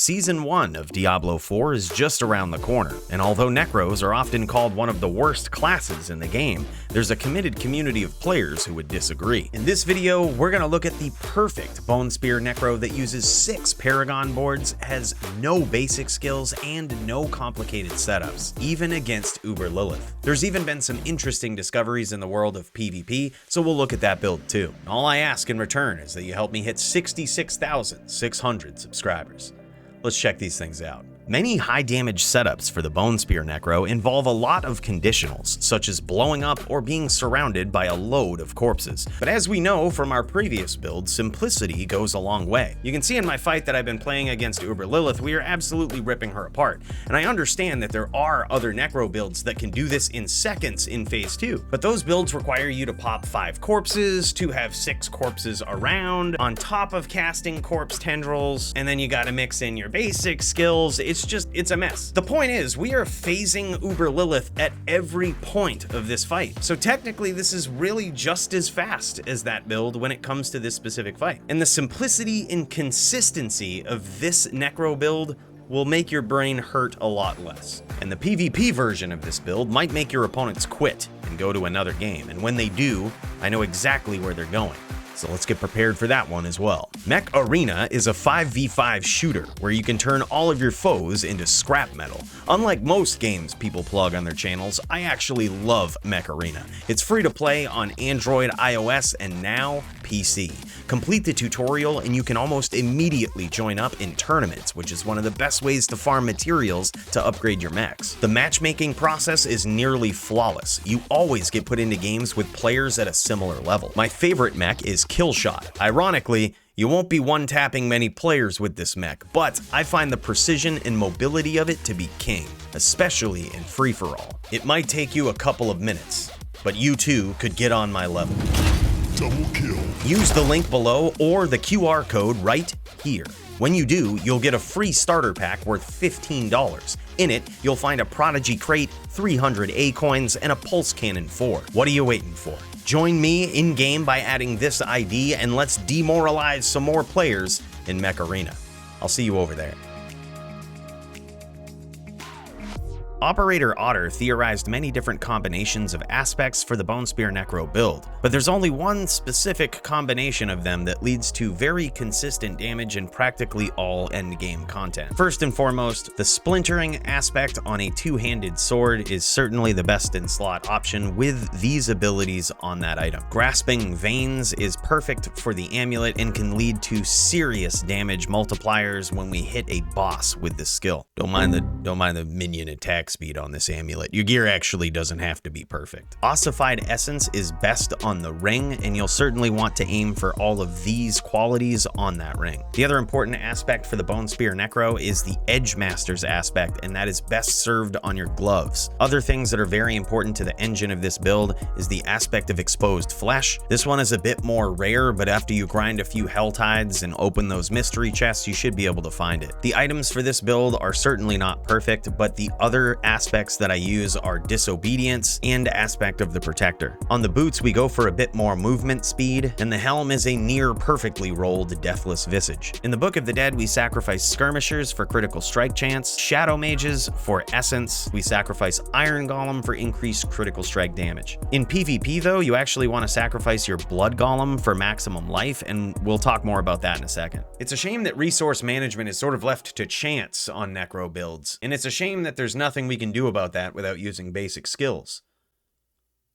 Season 1 of Diablo 4 is just around the corner, and although Necros are often called one of the worst classes in the game, there's a committed community of players who would disagree. In this video, we're going to look at the perfect Bone Spear Necro that uses 6 Paragon boards, has no basic skills, and no complicated setups, even against Uber Lilith. There's even been some interesting discoveries in the world of PvP, so we'll look at that build too. All I ask in return is that you help me hit 66,600 subscribers. Let's check these things out. Many high damage setups for the Bone Spear Necro involve a lot of conditionals, such as blowing up or being surrounded by a load of corpses. But as we know from our previous build, simplicity goes a long way. You can see in my fight that I've been playing against Uber Lilith, we are absolutely ripping her apart. And I understand that there are other Necro builds that can do this in seconds in Phase 2, but those builds require you to pop 5 corpses, to have 6 corpses around, on top of casting corpse tendrils, and then you gotta mix in your basic skills. It's a mess. The point is, we are phasing Uber Lilith at every point of this fight. So technically, this is really just as fast as that build when it comes to this specific fight. And the simplicity and consistency of this Necro build will make your brain hurt a lot less. And the PvP version of this build might make your opponents quit and go to another game. And when they do, I know exactly where they're going. So let's get prepared for that one as well. Mech Arena is a 5v5 shooter where you can turn all of your foes into scrap metal. Unlike most games people plug on their channels, I actually love Mech Arena. It's free to play on Android, iOS, and now PC. Complete the tutorial and you can almost immediately join up in tournaments, which is one of the best ways to farm materials to upgrade your mechs. The matchmaking process is nearly flawless. You always get put into games with players at a similar level. My favorite mech is Killshot. Ironically, you won't be one-tapping many players with this mech, but I find the precision and mobility of it to be king, especially in free-for-all. It might take you a couple of minutes, but you too could get on my level. Double kill. Use the link below or the QR code right here. When you do, you'll get a free starter pack worth $15. In it, you'll find a Prodigy crate, 300 A-coins, and a Pulse Cannon 4. What are you waiting for? Join me in-game by adding this ID, and let's demoralize some more players in Mech Arena. I'll see you over there. Operator Otter theorized many different combinations of aspects for the Bone Spear Necro build, but there's only one specific combination of them that leads to very consistent damage in practically all endgame content. First and foremost, the splintering aspect on a two-handed sword is certainly the best in slot option with these abilities on that item. Grasping Veins is perfect for the amulet and can lead to serious damage multipliers when we hit a boss with this skill. Don't mind the minion attack speed on this amulet. Your gear actually doesn't have to be perfect. Ossified Essence is best on the ring, and you'll certainly want to aim for all of these qualities on that ring. The other important aspect for the Bone Spear Necro is the Edge Masters aspect, and that is best served on your gloves. Other things that are very important to the engine of this build is the aspect of exposed flesh. This one is a bit more rare, but after you grind a few Hell Tides and open those mystery chests, you should be able to find it. The items for this build are certainly not perfect, but the other aspects that I use are Disobedience and Aspect of the Protector. On the boots, we go for a bit more movement speed, and the helm is a near perfectly rolled Deathless Visage. In the Book of the Dead, we sacrifice Skirmishers for critical strike chance, Shadow Mages for essence, we sacrifice Iron Golem for increased critical strike damage. In PvP though, you actually want to sacrifice your Blood Golem for maximum life, and we'll talk more about that in a second. It's a shame that resource management is sort of left to chance on Necro builds, and it's a shame that there's nothing we can do about that without using basic skills.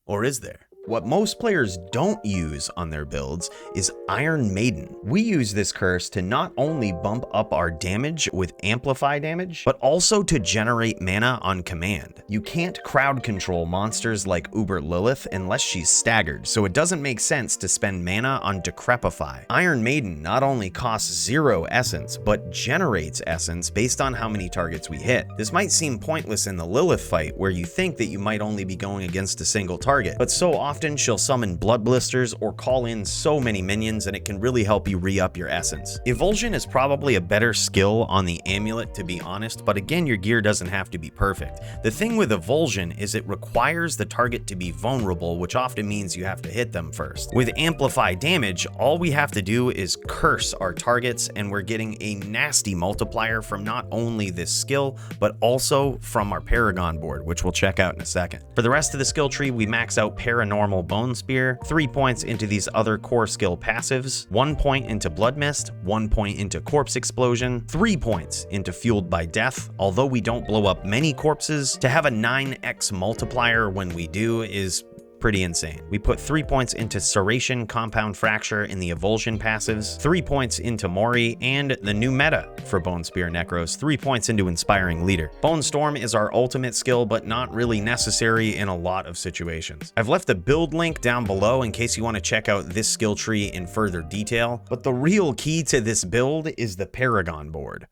Or is there? What most players don't use on their builds is Iron Maiden. We use this curse to not only bump up our damage with Amplify damage, but also to generate mana on command. You can't crowd control monsters like Uber Lilith unless she's staggered, so it doesn't make sense to spend mana on Decrepify. Iron Maiden not only costs 0 essence, but generates essence based on how many targets we hit. This might seem pointless in the Lilith fight, where you think that you might only be going against a single target, but so often Often she'll summon blood blisters or call in so many minions, and it can really help you re-up your essence. Evulsion is probably a better skill on the amulet, to be honest, but again, your gear doesn't have to be perfect. The thing with Evulsion is it requires the target to be vulnerable, which often means you have to hit them first. With Amplify damage, all we have to do is curse our targets, and we're getting a nasty multiplier from not only this skill, but also from our Paragon board, which we'll check out in a second. For the rest of the skill tree, we max out Paranormal Bone Spear, 3 points into these other core skill passives, 1 point into Blood Mist, 1 point into Corpse Explosion, 3 points into Fueled by Death. Although we don't blow up many corpses, to have a 9x multiplier when we do is pretty insane. We put 3 points into Serration, Compound Fracture in the Evulsion passives, 3 points into Mori, and the new meta for Bone Spear Necros, 3 points into Inspiring Leader. Bone Storm is our ultimate skill, but not really necessary in a lot of situations. I've left a build link down below in case you want to check out this skill tree in further detail, but the real key to this build is the Paragon board.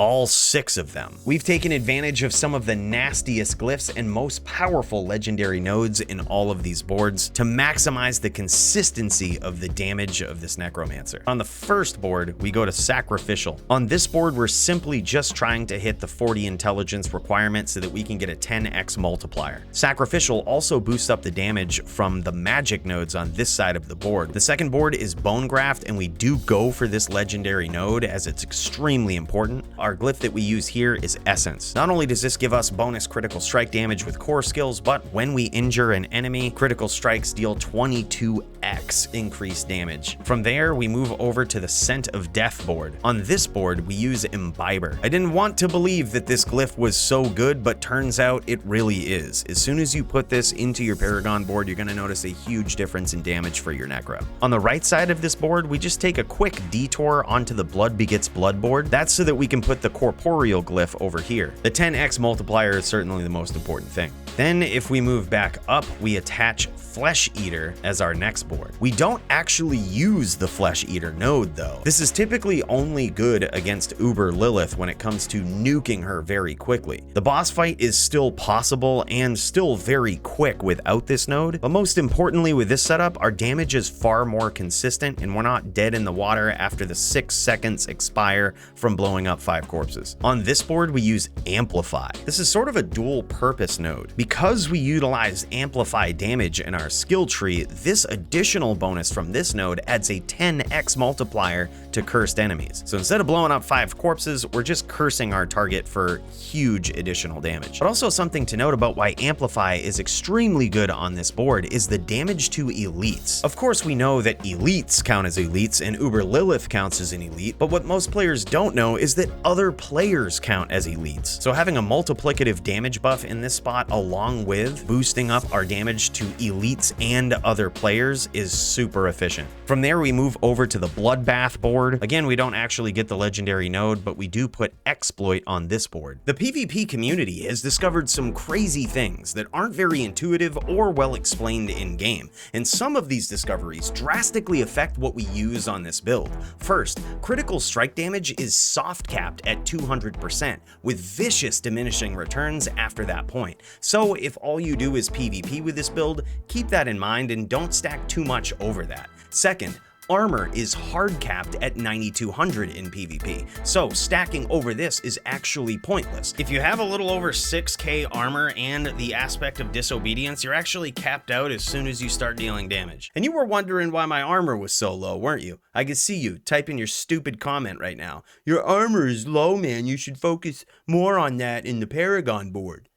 All 6 of them. We've taken advantage of some of the nastiest glyphs and most powerful legendary nodes in all of these boards to maximize the consistency of the damage of this Necromancer. On the first board, we go to Sacrificial. On this board, we're simply just trying to hit the 40 intelligence requirement so that we can get a 10x multiplier. Sacrificial also boosts up the damage from the magic nodes on this side of the board. The second board is Bone Graft, and we do go for this legendary node as it's extremely important. Our glyph that we use here is Essence. Not only does this give us bonus critical strike damage with core skills, but when we injure an enemy, critical strikes deal 22x increased damage. From there, we move over to the Scent of Death board. On this board, we use Imbiber. I didn't want to believe that this glyph was so good, but turns out it really is. As soon as you put this into your Paragon board, you're going to notice a huge difference in damage for your Necro. On the right side of this board, we just take a quick detour onto the Blood Begets Blood board. That's so that we can put the corporeal glyph over here. The 10x multiplier is certainly the most important thing. Then if we move back up, we attach Flesh Eater as our next board. We don't actually use the Flesh Eater node though. This is typically only good against Uber Lilith when it comes to nuking her very quickly. The boss fight is still possible and still very quick without this node, but most importantly with this setup, our damage is far more consistent and we're not dead in the water after the 6 seconds expire from blowing up 5 corpses. On this board, we use Amplify. This is sort of a dual purpose node. Because we utilize Amplify damage in our skill tree, this additional bonus from this node adds a 10x multiplier to cursed enemies. So instead of blowing up 5 corpses, we're just cursing our target for huge additional damage. But also something to note about why Amplify is extremely good on this board is the damage to elites. Of course, we know that elites count as elites and Uber Lilith counts as an elite, but what most players don't know is that other players count as elites. So having a multiplicative damage buff in this spot along with boosting up our damage to elites and other players is super efficient. From there, we move over to the Bloodbath board. Again, we don't actually get the legendary node, but we do put Exploit on this board. The PvP community has discovered some crazy things that aren't very intuitive or well explained in game, and some of these discoveries drastically affect what we use on this build. First, critical strike damage is soft capped at 200%, with vicious diminishing returns after that point. So if all you do is PvP with this build, keep that in mind and don't stack too much over that. Second, armor is hard capped at 9200 in PvP, so stacking over this is actually pointless. If you have a little over 6k armor and the aspect of disobedience, you're actually capped out as soon as you start dealing damage. And you were wondering why my armor was so low, weren't you? I can see you typing your stupid comment right now. Your armor is low, man. You should focus more on that in the Paragon board.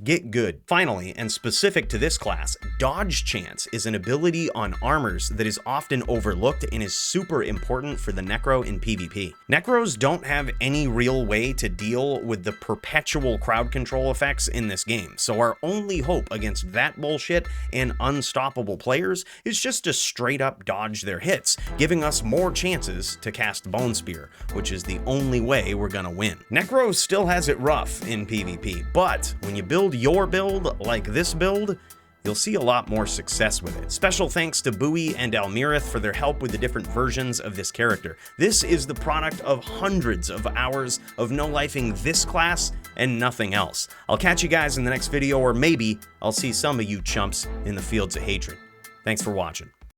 Get good. Finally, and specific to this class, Dodge Chance is an ability on armors that is often overlooked and is super important for the Necro in PvP. Necros don't have any real way to deal with the perpetual crowd control effects in this game, so our only hope against that bullshit and unstoppable players is just to straight up dodge their hits, giving us more chances to cast Bone Spear, which is the only way we're gonna win. Necro still has it rough in PvP, but when you build your build like this build, you'll see a lot more success with it. Special thanks to Bowie and Almirith for their help with the different versions of this character. This is the product of hundreds of hours of no-lifing this class and nothing else. I'll catch you guys in the next video, or maybe I'll see some of you chumps in the Fields of Hatred. Thanks for watching.